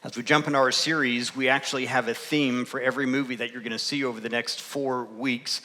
As we jump into our series, we actually have a theme for every movie that you're going to see over the next 4 weeks,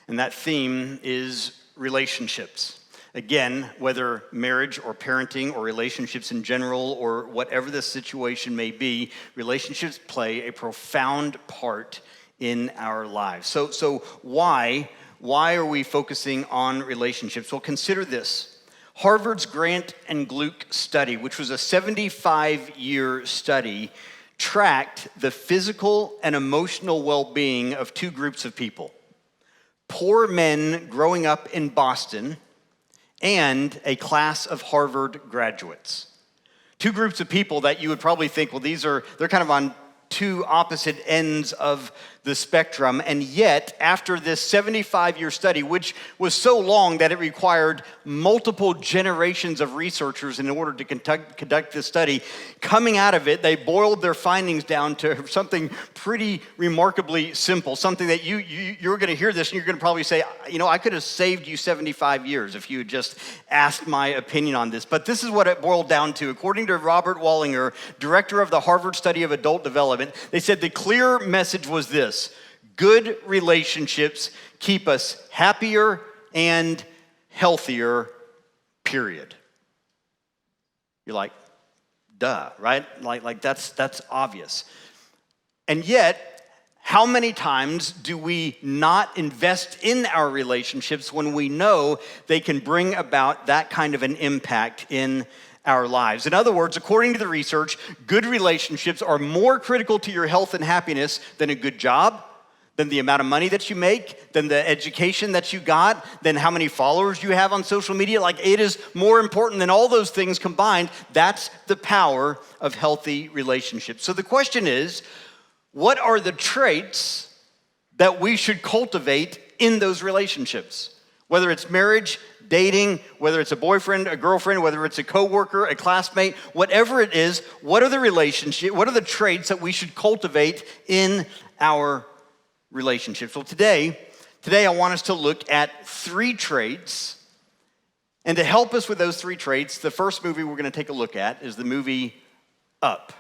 and that theme is relationships. Again, whether marriage or parenting or relationships in general or whatever the situation may be, relationships play a profound part in our lives. So why are we focusing on relationships? Well, consider this. Harvard's Grant and Gluck study, which was a 75-year study, tracked the physical and emotional well-being of 2 groups of people. Poor men growing up in Boston and a class of Harvard graduates. 2 groups of people that you would probably think, well, they're kind of on 2 opposite ends of the spectrum, and yet after this 75-year study, which was so long that it required multiple generations of researchers in order to conduct this study, coming out of it, they boiled their findings down to something pretty remarkably simple, something that you're going to hear this and you're going to probably say, I could have saved you 75 years if you had just asked my opinion on this. But this is what it boiled down to. According to Robert Wallinger, director of the Harvard Study of Adult Development, they said the clear message was this: good relationships keep us happier and healthier, period. You're like, duh, right? Like that's obvious. And yet, how many times do we not invest in our relationships when we know they can bring about that kind of an impact in our lives? In other words, according to the research, good relationships are more critical to your health and happiness than a good job, than the amount of money that you make, than the education that you got, than how many followers you have on social media. Like, it is more important than all those things combined. That's the power of healthy relationships. So the question is, what are the traits that we should cultivate in those relationships? Whether it's marriage, dating, whether it's a boyfriend, a girlfriend, whether it's a coworker, a classmate, whatever it is, what are the traits that we should cultivate in our relationships? Well, today I want us to look at 3 traits, and to help us with those 3 traits, the first movie we're going to take a look at is the movie Up.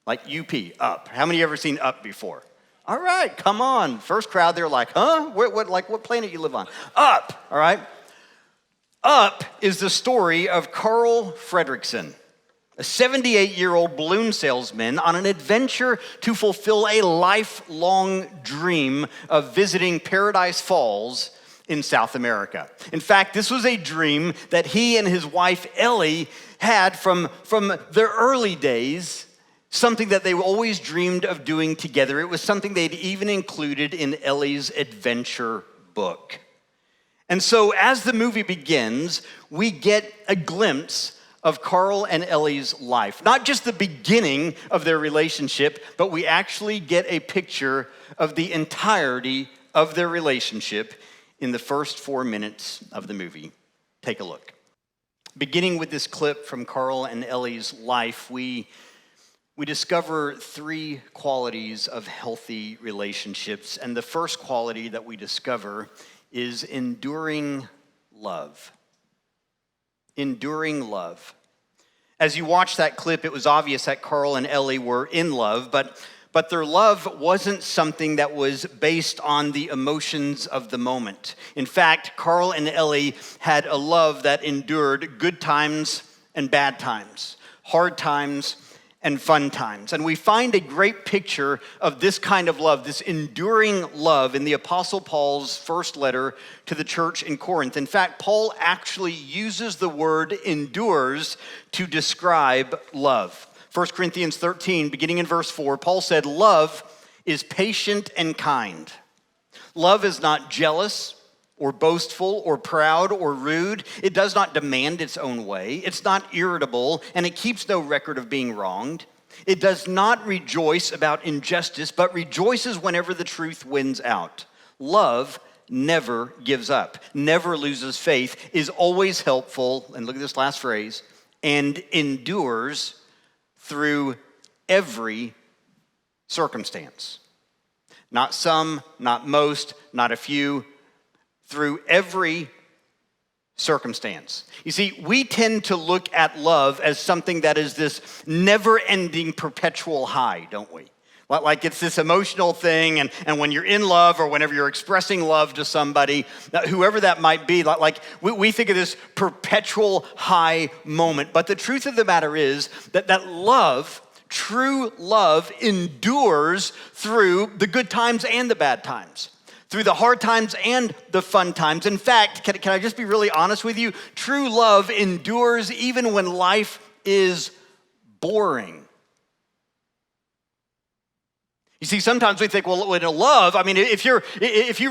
Like UP, Up. How many of you ever seen Up before? All right, come on. First crowd, they're like, huh? What planet you live on? Up, all right? Up is the story of Carl Fredricksen, a 78-year-old balloon salesman on an adventure to fulfill a lifelong dream of visiting Paradise Falls in South America. In fact, this was a dream that he and his wife Ellie had from their early days, something that they always dreamed of doing together. It was something they'd even included in Ellie's adventure book. And so as the movie begins, we get a glimpse of Carl and Ellie's life. Not just the beginning of their relationship, but we actually get a picture of the entirety of their relationship in the first 4 minutes of the movie. Take a look. Beginning with this clip from Carl and Ellie's life, we discover 3 qualities of healthy relationships. And the first quality that we discover is enduring love. Enduring love. As you watch that clip, it was obvious that Carl and Ellie were in love, but their love wasn't something that was based on the emotions of the moment. In fact, Carl and Ellie had a love that endured good times and bad times, hard times and fun times. And we find a great picture of this kind of love, this enduring love, in the Apostle Paul's first letter to the church in Corinth. In fact, Paul actually uses the word endures to describe love. 1 Corinthians 13, beginning in verse 4, Paul said, "Love is patient and kind. Love is not jealous or boastful or proud or rude. It does not demand its own way. It's not irritable, and it keeps no record of being wronged. It does not rejoice about injustice, but rejoices whenever the truth wins out. Love never gives up, never loses faith, is always helpful," and look at this last phrase, "and endures through every circumstance." Not some, not most, not a few, through every circumstance. You see, we tend to look at love as something that is this never-ending perpetual high, don't we? Like it's this emotional thing, and when you're in love or whenever you're expressing love to somebody, whoever that might be, like we think of this perpetual high moment. But the truth of the matter is that love, true love, endures through the good times and the bad times, through the hard times and the fun times. In fact, can I just be really honest with you? True love endures even when life is boring. You see, sometimes we think, well, love, I mean, if you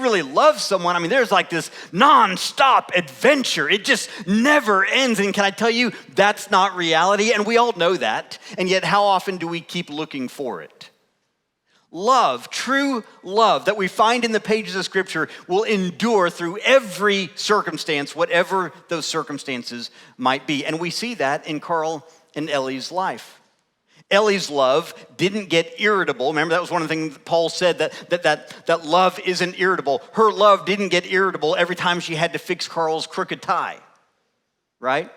really love someone, I mean, there's like this nonstop adventure. It just never ends. And can I tell you, that's not reality, and we all know that. And yet, how often do we keep looking for it? Love, true love that we find in the pages of Scripture will endure through every circumstance, whatever those circumstances might be. And we see that in Carl and Ellie's life. Ellie's love didn't get irritable. Remember, that was one of the things Paul said, that love isn't irritable. Her love didn't get irritable every time she had to fix Carl's crooked tie, right?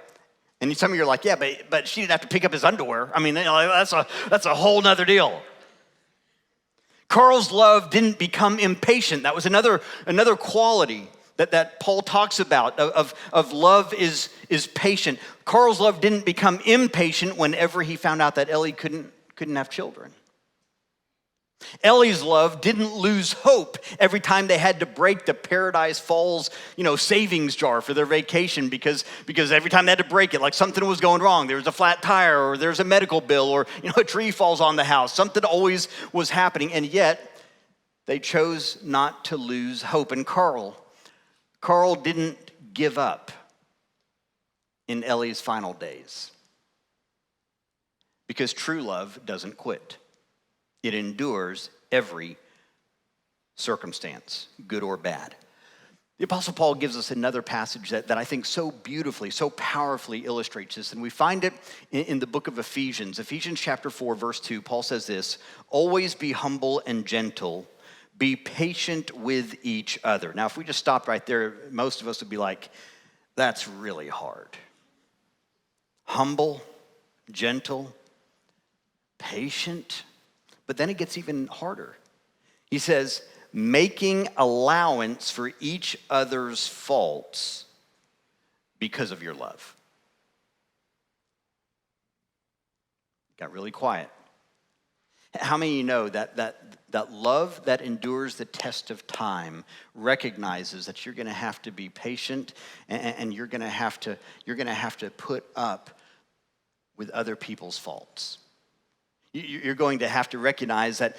And some of you are like, yeah, but she didn't have to pick up his underwear. I mean, that's a whole nother deal. Carl's love didn't become impatient. That was another quality that Paul talks about of love is patient. Carl's love didn't become impatient whenever he found out that Ellie couldn't have children. Ellie's love didn't lose hope every time they had to break the Paradise Falls, savings jar for their vacation because every time they had to break it, like something was going wrong. There was a flat tire, or there's a medical bill, or a tree falls on the house. Something always was happening, and yet they chose not to lose hope. And Carl didn't give up in Ellie's final days, because true love doesn't quit. It endures every circumstance, good or bad. The Apostle Paul gives us another passage that I think so beautifully, so powerfully illustrates this, and we find it in the book of Ephesians. Ephesians chapter 4, verse 2, Paul says this: "Always be humble and gentle, be patient with each other." Now, if we just stopped right there, most of us would be like, that's really hard. Humble, gentle, patient. But then it gets even harder. He says, making allowance for each other's faults because of your love. Got really quiet. How many of you know that love that endures the test of time recognizes that you're going to have to be patient, and you're going to have to put up with other people's faults? You're going to have to recognize that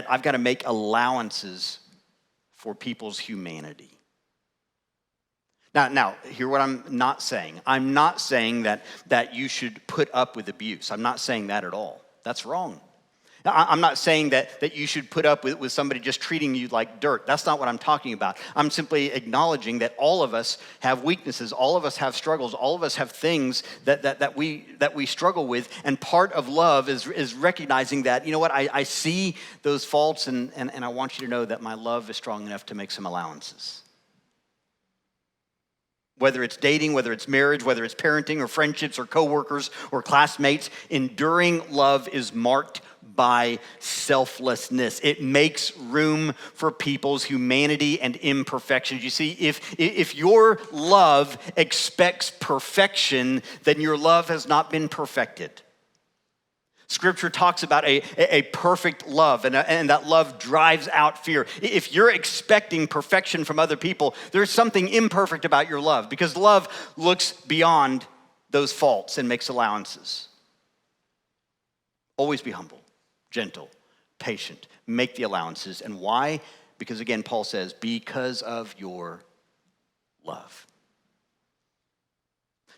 I've got to make allowances for people's humanity. Now, hear what I'm not saying. I'm not saying that you should put up with abuse. I'm not saying that at all. That's wrong. I'm not saying that you should put up with somebody just treating you like dirt. That's not what I'm talking about. I'm simply acknowledging that all of us have weaknesses. All of us have struggles. All of us have things that we struggle with. And part of love is recognizing that, you know what, I see those faults, and I want you to know that my love is strong enough to make some allowances. Whether it's dating, whether it's marriage, whether it's parenting or friendships or coworkers or classmates, enduring love is marked by selflessness. It makes room for people's humanity and imperfections. You see, if your love expects perfection, then your love has not been perfected. Scripture talks about a perfect love, and that love drives out fear. If you're expecting perfection from other people, there's something imperfect about your love, because love looks beyond those faults and makes allowances. Always be humble, gentle, patient, make the allowances. And why? Because again, Paul says, because of your love.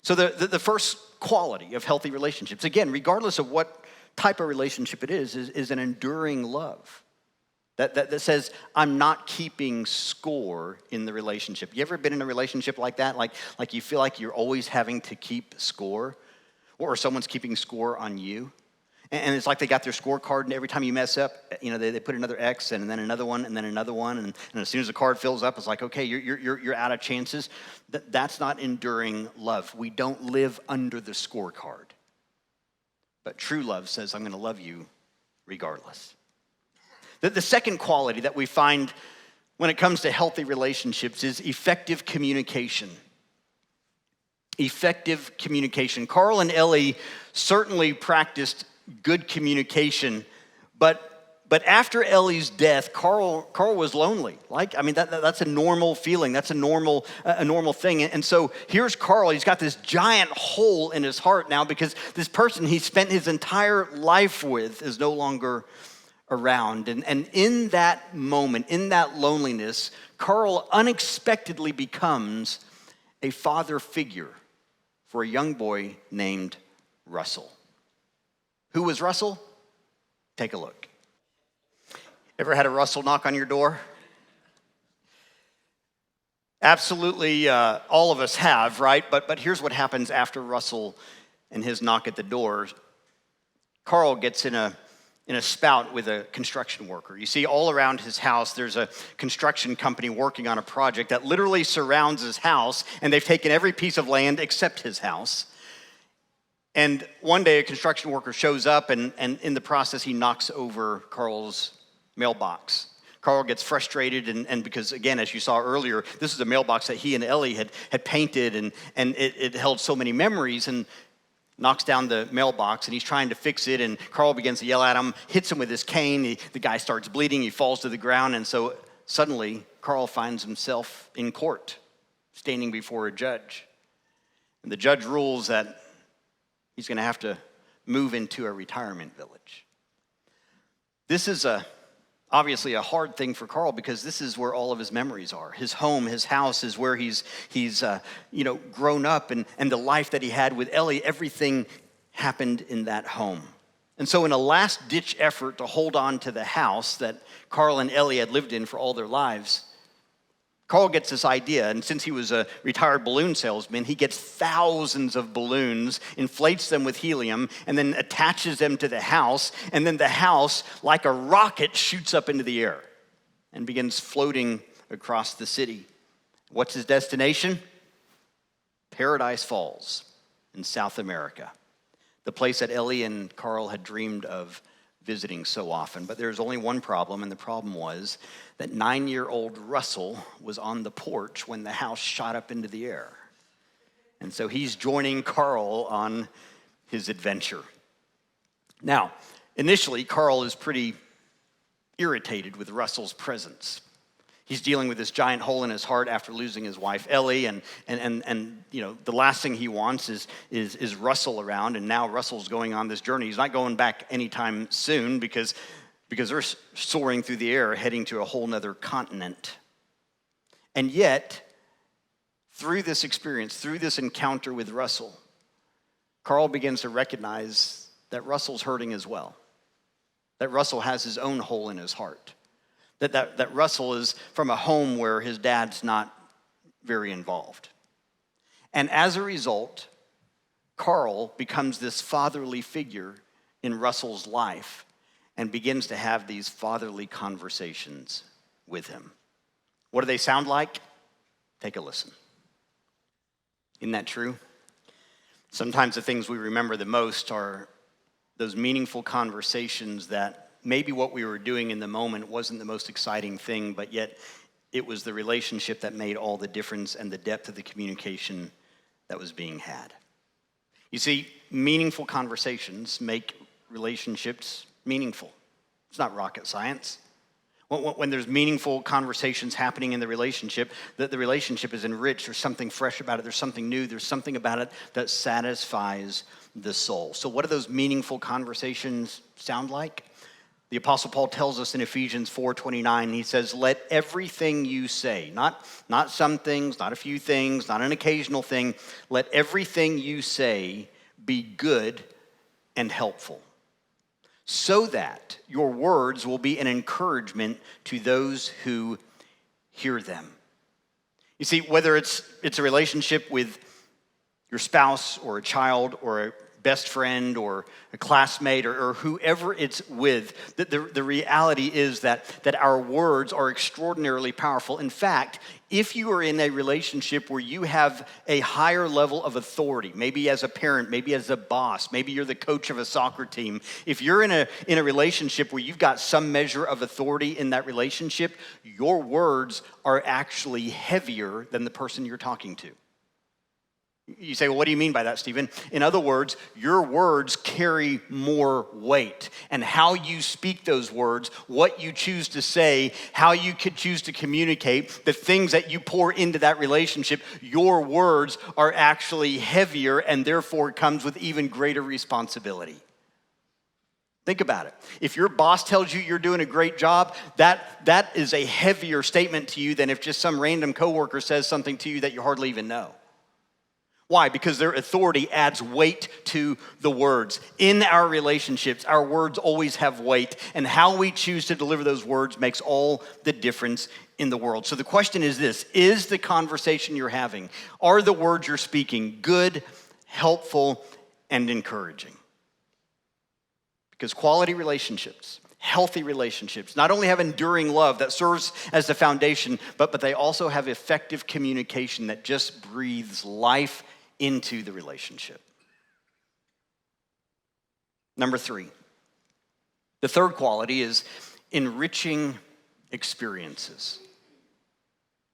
So the first quality of healthy relationships, again, regardless of what type of relationship it is an enduring love that says, I'm not keeping score in the relationship. You ever been in a relationship like that? Like you feel like you're always having to keep score, or someone's keeping score on you? And it's like they got their scorecard, and every time you mess up, they put another X and then another one and then another one. And as soon as the card fills up, it's like, okay, you're out of chances. That's not enduring love. We don't live under the scorecard. But true love says, I'm going to love you regardless. The second quality that we find when it comes to healthy relationships is effective communication. Effective communication. Carl and Ellie certainly practiced good communication, but after Ellie's death, Carl was lonely. That's a normal feeling. That's a normal thing. And so here's Carl. He's got this giant hole in his heart now because this person he spent his entire life with is no longer around. And in that moment, in that loneliness, Carl unexpectedly becomes a father figure for a young boy named Russell. Who was Russell? Take a look. Ever had a Russell knock on your door? Absolutely, all of us have, right? But here's what happens after Russell and his knock at the door. Carl gets in a spout with a construction worker. You see, all around his house, there's a construction company working on a project that literally surrounds his house, and they've taken every piece of land except his house. And one day, a construction worker shows up, and in the process, he knocks over Carl's mailbox. Carl gets frustrated, and because, again, as you saw earlier, this is a mailbox that he and Ellie had painted, and it held so many memories, and knocks down the mailbox, and he's trying to fix it, and Carl begins to yell at him, hits him with his cane. The guy starts bleeding. He falls to the ground, and so suddenly, Carl finds himself in court, standing before a judge. And the judge rules that he's going to have to move into a retirement village. This is obviously a hard thing for Carl because this is where all of his memories are. His home, his house is where he's grown up, and the life that he had with Ellie, everything happened in that home. And so in a last-ditch effort to hold on to the house that Carl and Ellie had lived in for all their lives, Carl gets this idea, and since he was a retired balloon salesman, he gets thousands of balloons, inflates them with helium, and then attaches them to the house, and then the house, like a rocket, shoots up into the air and begins floating across the city. What's his destination? Paradise Falls in South America, the place that Ellie and Carl had dreamed of visiting so often. But there's only one problem, and the problem was that 9-year-old Russell was on the porch when the house shot up into the air. And so he's joining Carl on his adventure. Now, initially, Carl is pretty irritated with Russell's presence. He's dealing with this giant hole in his heart after losing his wife Ellie, and the last thing he wants is Russell around. And now Russell's going on this journey. He's not going back anytime soon because they're soaring through the air, heading to a whole nother continent. And yet, through this experience, through this encounter with Russell, Carl begins to recognize that Russell's hurting as well. That Russell has his own hole in his heart. That Russell is from a home where his dad's not very involved. And as a result, Carl becomes this fatherly figure in Russell's life and begins to have these fatherly conversations with him. What do they sound like? Take a listen. Isn't that true? Sometimes the things we remember the most are those meaningful conversations that maybe what we were doing in the moment wasn't the most exciting thing, but yet it was the relationship that made all the difference and the depth of the communication that was being had. You see, meaningful conversations make relationships meaningful. It's not rocket science. When there's meaningful conversations happening in the relationship is enriched. There's something fresh about it. There's something new. There's something about it that satisfies the soul. So what do those meaningful conversations sound like? The Apostle Paul tells us in Ephesians 4:29, he says, let everything you say, not some things, not a few things, not an occasional thing, let everything you say be good and helpful, so that your words will be an encouragement to those who hear them. You see, whether it's a relationship with your spouse or a child or a best friend or a classmate or whoever it's with, the reality is that our words are extraordinarily powerful. In fact, if you are in a relationship where you have a higher level of authority, maybe as a parent, maybe as a boss, maybe you're the coach of a soccer team, if you're in a relationship where you've got some measure of authority in that relationship, your words are actually heavier than the person you're talking to. You say, well, what do you mean by that, Stephen? In other words, your words carry more weight. And how you speak those words, what you choose to say, how you could choose to communicate, the things that you pour into that relationship, your words are actually heavier and therefore comes with even greater responsibility. Think about it. If your boss tells you you're doing a great job, that is a heavier statement to you than if just some random coworker says something to you that you hardly even know. Why? Because their authority adds weight to the words. In our relationships, our words always have weight, and how we choose to deliver those words makes all the difference in the world. So the question is this: is the conversation you're having, are the words you're speaking good, helpful, and encouraging? Because quality relationships, healthy relationships, not only have enduring love that serves as the foundation, but they also have effective communication that just breathes life into the relationship. Number 3, the third quality is enriching experiences.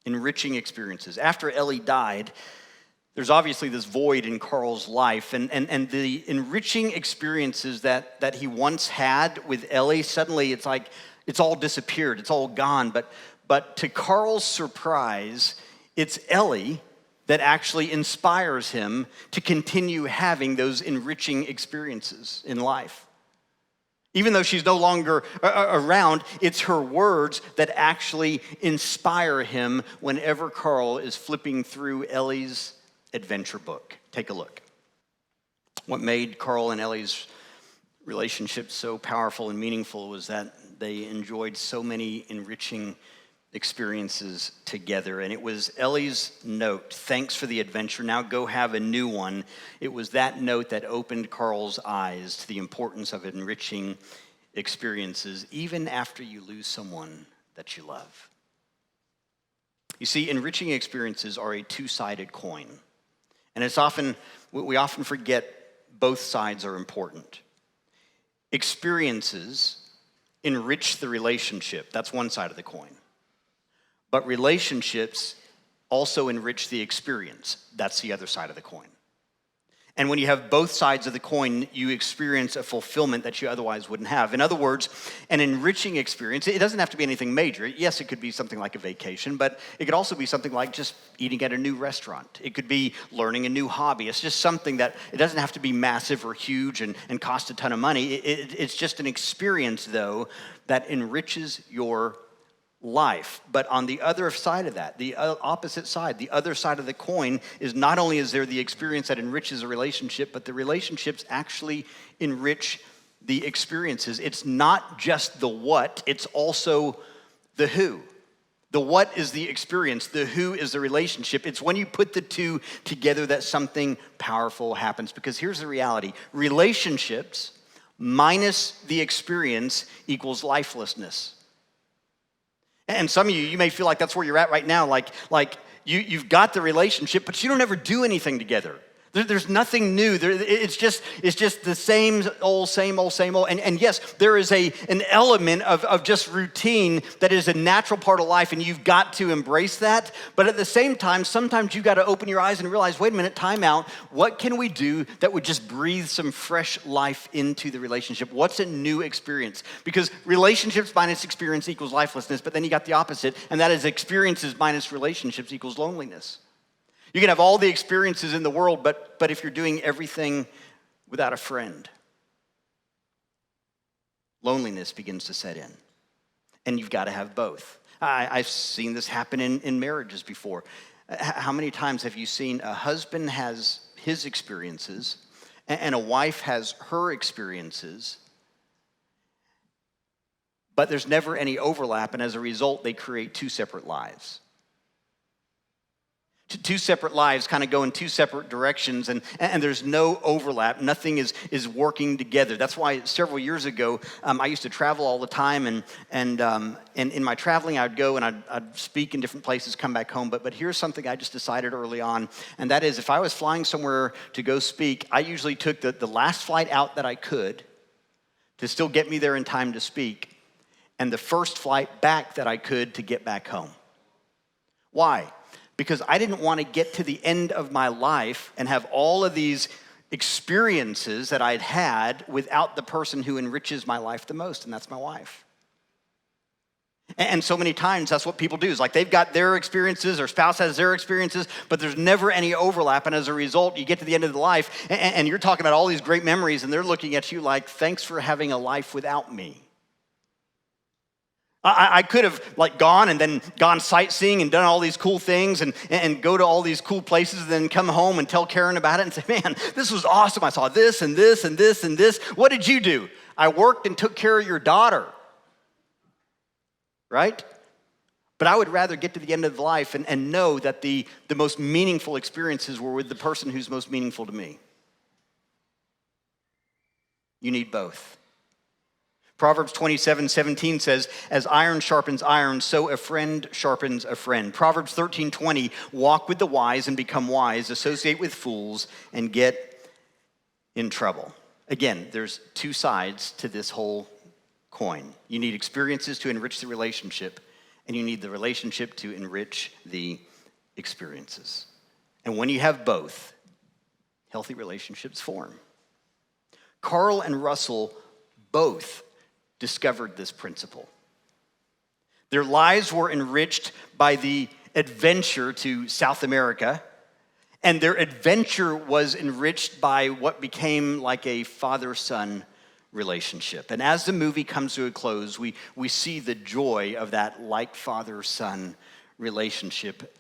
Enriching experiences. After Ellie died, there's obviously this void in Carl's life, and the enriching experiences that he once had with Ellie, suddenly it's like it's all disappeared, it's all gone. But to Carl's surprise, it's Ellie that actually inspires him to continue having those enriching experiences in life. Even though she's no longer around, it's her words that actually inspire him whenever Carl is flipping through Ellie's adventure book. Take a look. What made Carl and Ellie's relationship so powerful and meaningful was that they enjoyed so many enriching experiences together. And it was Ellie's note, "Thanks for the adventure, now go have a new one." It was that note that opened Carl's eyes to the importance of enriching experiences, even after you lose someone that you love. You see, enriching experiences are a two-sided coin. And we often forget both sides are important. Experiences enrich the relationship. That's one side of the coin. But relationships also enrich the experience. That's the other side of the coin. And when you have both sides of the coin, you experience a fulfillment that you otherwise wouldn't have. In other words, an enriching experience, it doesn't have to be anything major. Yes, it could be something like a vacation, but it could also be something like just eating at a new restaurant. It could be learning a new hobby. It's just something that, it doesn't have to be massive or huge and cost a ton of money. It's just an experience, though, that enriches your life. But on the other side of that, the opposite side, the other side of the coin is not only is there the experience that enriches a relationship, but the relationships actually enrich the experiences. It's not just the what, it's also the who. The what is the experience, the who is the relationship. It's when you put the two together that something powerful happens. Because here's the reality: relationships minus the experience equals lifelessness. And some of you may feel like that's where you're at right now, like you've got the relationship, but you don't ever do anything together. There's nothing new. It's just the same old. And yes, there is an element of just routine that is a natural part of life, and you've got to embrace that. But at the same time, sometimes you've got to open your eyes and realize, wait a minute, time out. What can we do that would just breathe some fresh life into the relationship? What's a new experience? Because relationships minus experience equals lifelessness, but then you got the opposite, and that is experiences minus relationships equals loneliness. You can have all the experiences in the world, but if you're doing everything without a friend, loneliness begins to set in. And you've got to have both. I've seen this happen in marriages before. How many times have you seen a husband has his experiences and a wife has her experiences, but there's never any overlap, and as a result, they create two separate lives? Two separate lives kind of go in two separate directions, and there's no overlap. Nothing is working together. That's why several years ago, I used to travel all the time, and in my traveling, I'd go and I'd speak in different places, come back home. But here's something I just decided early on, and that is if I was flying somewhere to go speak, I usually took the last flight out that I could to still get me there in time to speak, and the first flight back that I could to get back home. Why? Because I didn't want to get to the end of my life and have all of these experiences that I'd had without the person who enriches my life the most, and that's my wife. And so many times that's what people do, is like they've got their experiences, their spouse has their experiences, but there's never any overlap, and as a result, you get to the end of the life, and you're talking about all these great memories, and they're looking at you like, thanks for having a life without me. I could have gone and then gone sightseeing and done all these cool things and go to all these cool places and then come home and tell Karen about it and say, man, this was awesome. I saw this and this and this and this. What did you do? I worked and took care of your daughter, right? But I would rather get to the end of life and know that the most meaningful experiences were with the person who's most meaningful to me. You need both. Proverbs 27:17 says, as iron sharpens iron, so a friend sharpens a friend. Proverbs 13:20, walk with the wise and become wise, associate with fools and get in trouble. Again, there's two sides to this whole coin. You need experiences to enrich the relationship, and you need the relationship to enrich the experiences. And when you have both, healthy relationships form. Carl and Russell both discovered this principle. Their lives were enriched by the adventure to South America, and their adventure was enriched by what became like a father-son relationship. And as the movie comes to a close, we see the joy of that like father-son relationship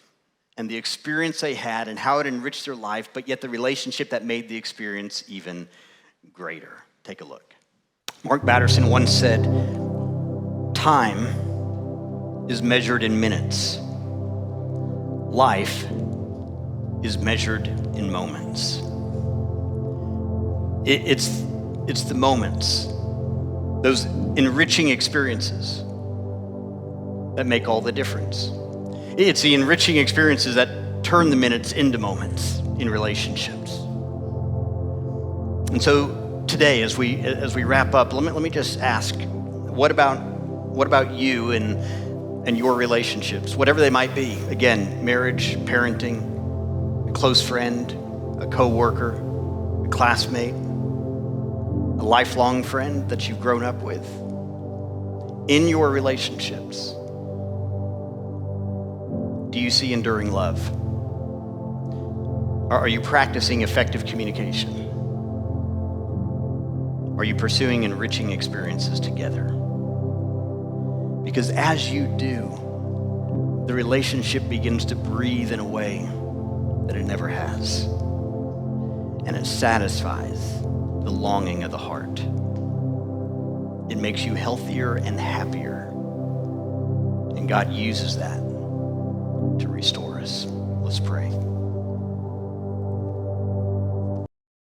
and the experience they had and how it enriched their life, but yet the relationship that made the experience even greater. Take a look. Mark Batterson once said, time is measured in minutes. Life is measured in moments. It's the moments, those enriching experiences that make all the difference. It's the enriching experiences that turn the minutes into moments in relationships. And so today, as we wrap up, let me just ask, what about you and your relationships, whatever they might be? Again, marriage, parenting, a close friend, a coworker, a classmate, a lifelong friend that you've grown up with. In your relationships, do you see enduring love? Are you practicing effective communication? Are you pursuing enriching experiences together? Because as you do, the relationship begins to breathe in a way that it never has. And it satisfies the longing of the heart. It makes you healthier and happier. And God uses that to restore us. Let's pray.